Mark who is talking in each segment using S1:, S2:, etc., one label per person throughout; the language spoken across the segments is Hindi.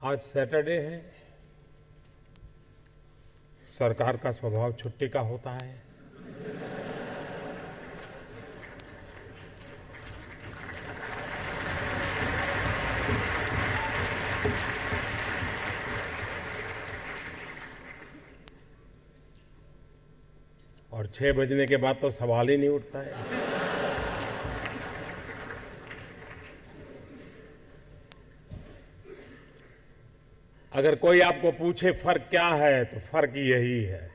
S1: आज सैटरडे है। सरकार का स्वभाव छुट्टी का होता है। और 6 बजने के बाद तो सवाल ही नहीं उठता है। अगर कोई आपको पूछे फर्क क्या है तो फर्क यही है।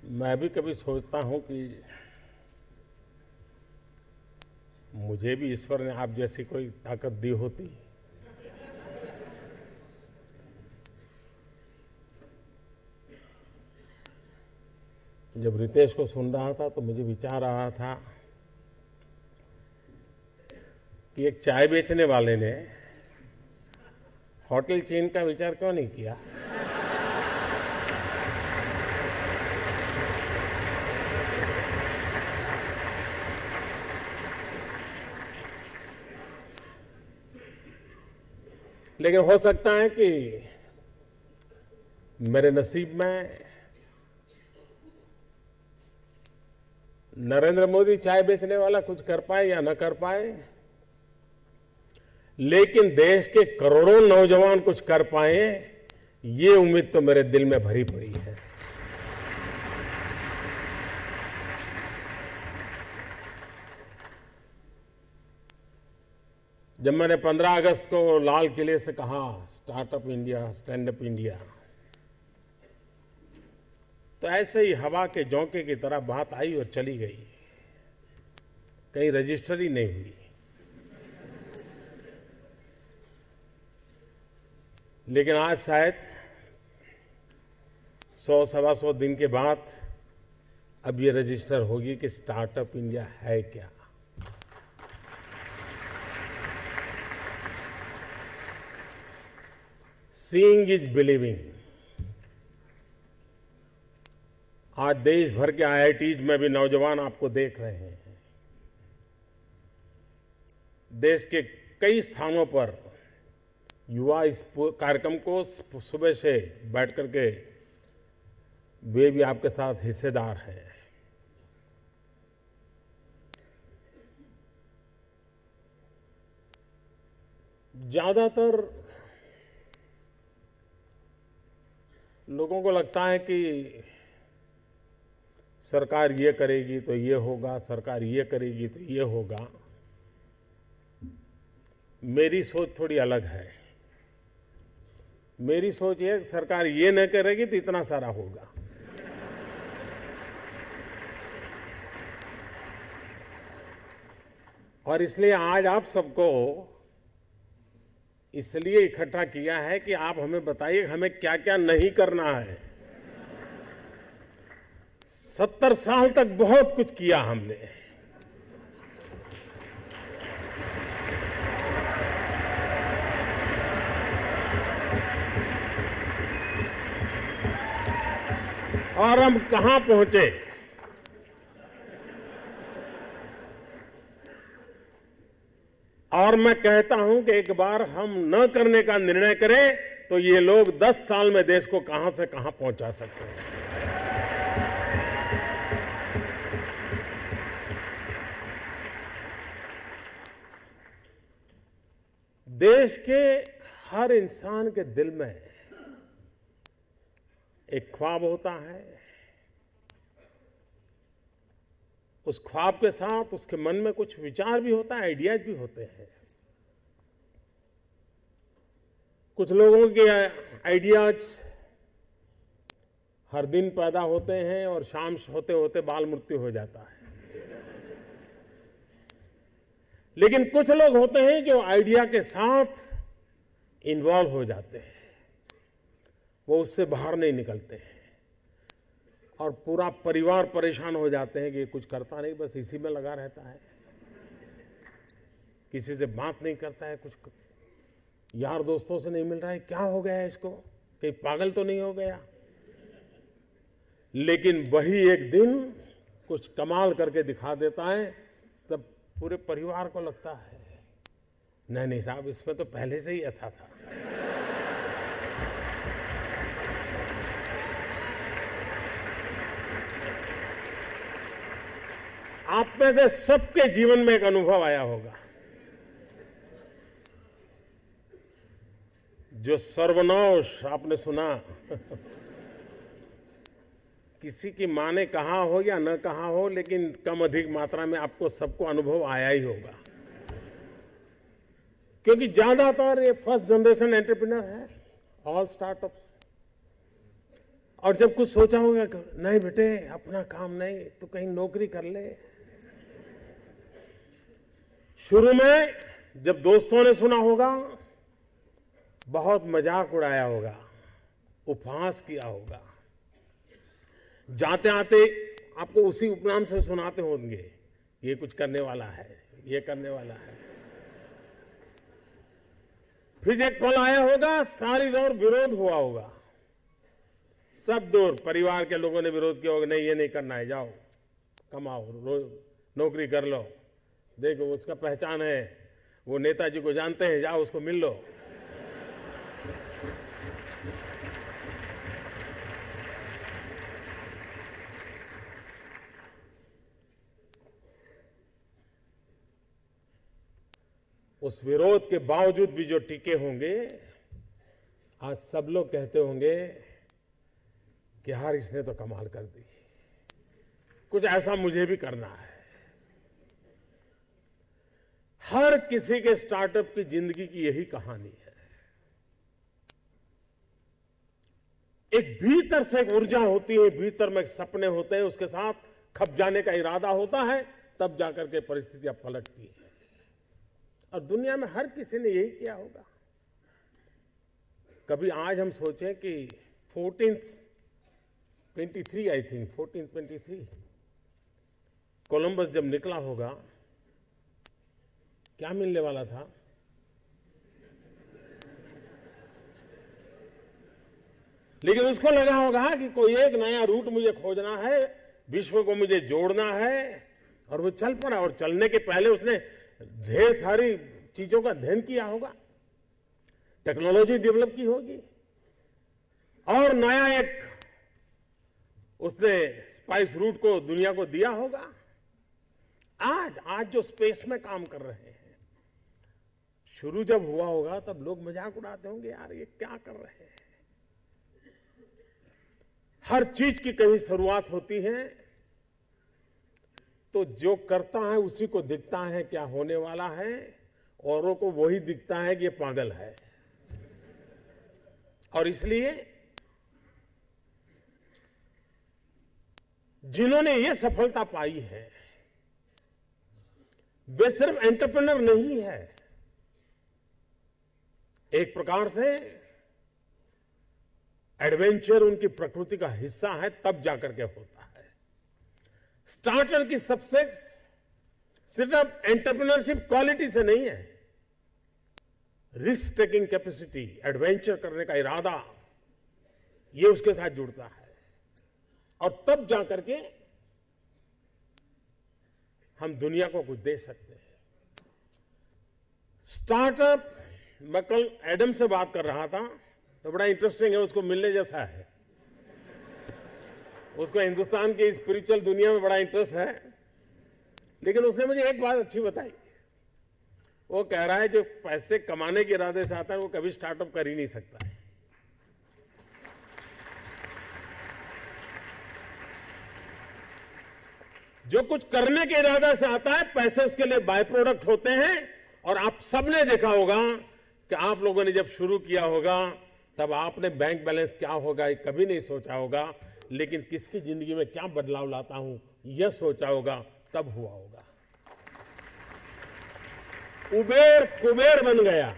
S1: मैं भी कभी सोचता हूं कि मुझे भी ईश्वर ने आप जैसी कोई ताकत दी होती। जब रितेश को सुन रहा था तो मुझे विचार आ रहा था कि एक चाय बेचने वाले ने होटल चेन का विचार क्यों नहीं किया। लेकिन हो सकता है कि मेरे नसीब में नरेंद्र मोदी चाय बेचने वाला कुछ कर पाए या न कर पाए, लेकिन देश के करोड़ों नौजवान कुछ कर पाए, ये उम्मीद तो मेरे दिल में भरी पड़ी है। जब मैंने 15 अगस्त को लाल किले से कहा startup India, stand up India, तो ऐसे ही हवा के झोंके की तरह बात आई और चली गई, कहीं रजिस्टर ही नहीं हुई। लेकिन आज शायद 100-125 दिन के बाद अब ये रजिस्टर होगी कि स्टार्टअप इंडिया है क्या। Seeing is believing. आज देश भर के आईआईटीज में भी नौजवान आपको देख रहे हैं। देश के कई स्थानों पर युवा इस कार्यक्रम को सुबह से बैठ करके वे भी आपके साथ हिस्सेदार हैं। ज्यादातर लोगों को लगता है कि सरकार ये करेगी तो ये होगा, सरकार ये करेगी तो ये होगा। मेरी सोच थोड़ी अलग है। मेरी सोच ये सरकार ये न करेगी तो इतना सारा होगा। और इसलिए आज आप सबको इसलिए इकट्ठा किया है कि आप हमें बताइए हमें क्या क्या नहीं करना है। 70 साल तक बहुत कुछ किया हमने। और हम कहां पहुंचे। और मैं कहता हूं कि एक बार हम न करने का निर्णय करें तो ये लोग 10 साल में देश को कहां से कहां पहुंचा सकते हैं। देश के हर इंसान के दिल में एक ख्वाब होता है। उस ख्वाब के साथ उसके मन में कुछ विचार भी होता है, आइडियाज भी होते हैं। कुछ लोगों के आइडियाज हर दिन पैदा होते हैं और शाम होते होते बाल मृत्यु हो जाता है। लेकिन कुछ लोग होते हैं जो आइडिया के साथ इन्वॉल्व हो जाते हैं, वो उससे बाहर नहीं निकलते हैं और पूरा परिवार परेशान हो जाते हैं कि ये कुछ करता नहीं, बस इसी में लगा रहता है, किसी से बात नहीं करता है, कुछ यार दोस्तों से नहीं मिल रहा है, क्या हो गया है इसको, कहीं पागल तो नहीं हो गया। लेकिन वही एक दिन कुछ कमाल करके दिखा देता है, तब पूरे परिवार को लगता है नहीं नहीं साहब, इसमें तो पहले से ही ऐसा था। आप में से सबके जीवन में एक अनुभव आया होगा, जो सर्वनाश आपने सुना किसी की मां ने कहा हो या न कहा हो, लेकिन कम अधिक मात्रा में आपको सबको अनुभव आया ही होगा, क्योंकि ज्यादातर ये फर्स्ट जनरेशन एंटरप्रेन्योर है, ऑल स्टार्टअप्स। और जब कुछ सोचा होगा नहीं बेटे अपना काम नहीं तो कहीं नौकरी कर ले। शुरू में जब दोस्तों ने सुना होगा बहुत मजाक उड़ाया होगा, उपहास किया होगा, जाते आते आपको उसी उपनाम से सुनाते होंगे, ये कुछ करने वाला है, ये करने वाला है। फिर एक पल आया होगा, सारी दौर विरोध हुआ होगा, सब दूर परिवार के लोगों ने विरोध किया होगा, नहीं ये नहीं करना है, जाओ कमाओ, नौकरी कर लो, देखो उसका पहचान है, वो नेताजी को जानते हैं, जाओ उसको मिल लो। उस विरोध के बावजूद भी जो टिके होंगे, आज सब लोग कहते होंगे कि यार इसने तो कमाल कर दी, कुछ ऐसा मुझे भी करना है। हर किसी के स्टार्टअप की जिंदगी की यही कहानी है। एक भीतर से एक ऊर्जा होती है, भीतर में सपने होते हैं, उसके साथ खप जाने का इरादा होता है, तब जाकर के परिस्थितियां पलटती है। और दुनिया में हर किसी ने यही किया होगा। कभी आज हम सोचें कि 1423 आई थिंक 1423 कोलंबस जब निकला होगा, क्या मिलने वाला था? लेकिन उसको लगा होगा कि कोई एक नया रूट मुझे खोजना है, विश्व को मुझे जोड़ना है, और वो चल पड़ा। और चलने के पहले उसने ढेर सारी चीजों का अध्ययन किया होगा, टेक्नोलॉजी डेवलप की होगी, और नया एक उसने स्पाइस रूट को दुनिया को दिया होगा। आज जो स्पेस में काम कर रहे हैं, शुरू जब हुआ होगा तब लोग मजाक उड़ाते होंगे, यार ये क्या कर रहे हैं। हर चीज की कहीं शुरुआत होती है, तो जो करता है उसी को दिखता है क्या होने वाला है, औरों को वही दिखता है कि ये पागल है। और इसलिए जिन्होंने ये सफलता पाई है, वे सिर्फ एंटरप्रेन्योर नहीं है, एक प्रकार से एडवेंचर उनकी प्रकृति का हिस्सा है, तब जाकर के होता है। स्टार्टर की सक्सेस सिर्फ एंटरप्रेन्योरशिप क्वालिटी से नहीं है, रिस्क टेकिंग कैपेसिटी, एडवेंचर करने का इरादा, ये उसके साथ जुड़ता है। और तब जाकर के हम दुनिया को कुछ दे सकते हैं। स्टार्टअप, मैं कल एडम से बात कर रहा था, तो बड़ा इंटरेस्टिंग है, उसको मिलने जैसा है। उसको हिंदुस्तान की स्पिरिचुअल दुनिया में बड़ा इंटरेस्ट है, लेकिन उसने मुझे एक बात अच्छी बताई। वो कह रहा है जो पैसे कमाने के इरादे से आता है वो कभी स्टार्टअप कर ही नहीं सकता है। जो कुछ करने के इरादे से आता है, पैसे उसके लिए बाय प्रोडक्ट होते हैं। और आप सबने देखा होगा कि आप लोगों ने जब शुरू किया होगा तब आपने बैंक बैलेंस क्या होगा ये कभी नहीं सोचा होगा, लेकिन किसकी जिंदगी में क्या बदलाव लाता हूं यह सोचा होगा, तब हुआ होगा। उबेर कुबेर बन गया।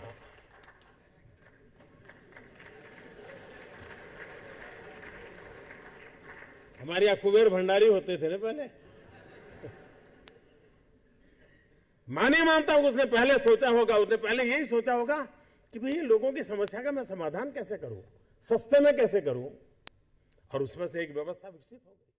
S1: हमारे यहां कुबेर भंडारी होते थे ना पहले। मैं नहीं मानता हूं उसने पहले सोचा होगा, उसने पहले यही सोचा होगा कि भाई ये लोगों की समस्या का मैं समाधान कैसे करूं, सस्ते में कैसे करूं, और उसमें से एक व्यवस्था विकसित हो गई।